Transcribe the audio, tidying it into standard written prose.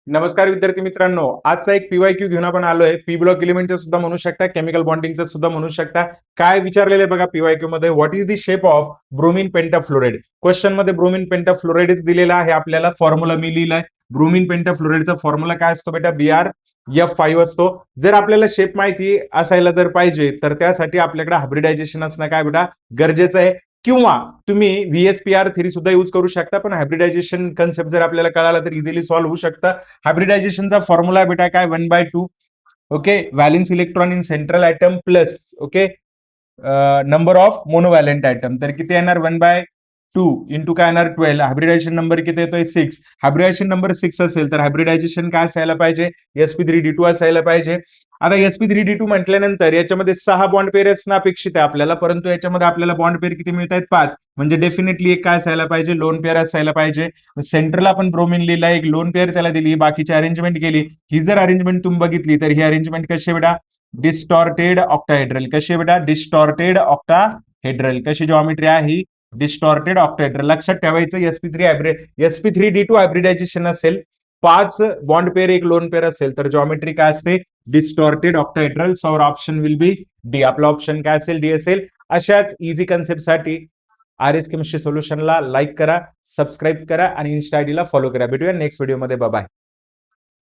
नमस्कार विद्यार्थी मित्रांनो, आजचा एक पीवायक्यू घेऊन आपण आलोय. पी ब्लॉक एलिमेंटचं सुद्धा म्हणू शकता, केमिकल बॉन्डिंगचं सुद्धा म्हणू शकता. काय विचारलेलं आहे बघा पीवायक्यू मध्ये, what is the shape of bromine pentafluoride. Question मध्ये ब्रोमीन पेंटाफ्लोराइडच दिलेला आहे आपल्याला. फॉर्म्युला मी लिहिलाय. ब्रोमीन पेंटाफ्लोराइडचा फॉर्म्युला काय असतो बेटा, BrF5 असतो. जर आपल्याला शेप माहिती असायला जर पाहिजे तर त्यासाठी आपल्याकडे हायब्रिडायझेशन असणं काय बेटा गरजेचं आहे. किंवा तुम्ही VSPR थेरी सुद्धा यूज करू शकता, पण हायब्रिडायझेशन कन्सेप्ट जर आपल्याला कळाला तर इझिली सॉल्व्ह होऊ शकतं. हायब्रिडायझेशनचा फॉर्म्युला बेटा काय 1/2. Okay, valence electron in central atom plus okay number of monovalent atom. तर किती येणार 1/2 इंटू काय येणार 12. हायब्रिडायझेशन नंबर किती येतोय 6. हायब्रिडायझेशन नंबर 6 असेल तर हायब्रिडायझेशन काय असायला पाहिजे, sp3d2 असायला पाहिजे. आता sp3d2 म्हटल्यानंतर याच्यामध्ये 6 बॉन्ड पेयर असणं अपेक्षित आहे आपल्याला, परंतु याच्यामध्ये आपल्याला बॉन्ड पेयर किती मिळत आहेत 5. म्हणजे डेफिनेटली एक काय असायला पाहिजे, लोन पेयर असायला पाहिजे. सेंटरला आपण ब्रोमिन लिहिला, एक लोन पेयर त्याला दिली, बाकीची अरेंजमेंट केली. ही जर अरेंजमेंट तुम्ही बघितली तर ही अरेंजमेंट कशी आहे बेटा, डिस्टॉर्टेड ऑक्टाहेड्रल. कशी आहे बेटा, डिस्टॉर्टेड ऑक्टाहेड्रल. कशी जॉमेट्री आहे ही, डिस्टॉर्टेड ऑक्टाहेड्रल. लक्षात ठेवायचं sp3d2 हायब्रिडायझेशन असेल, 5 बॉन्ड पेयर एक लोन पेयर असेल तर जॉमेट्री काय असते, distorted octahedral. So option will be D. आपला ऑप्शन काय असेल, डी असेल. अशाच इझी कन्सेप्ट साठी RS केमिस्ट्री सोल्युशनला लाईक करा, सबस्क्राईब करा आणि इन्स्टा आयडीला फॉलो करा. भेटूया नेक्स्ट व्हिडिओमध्ये. बाय.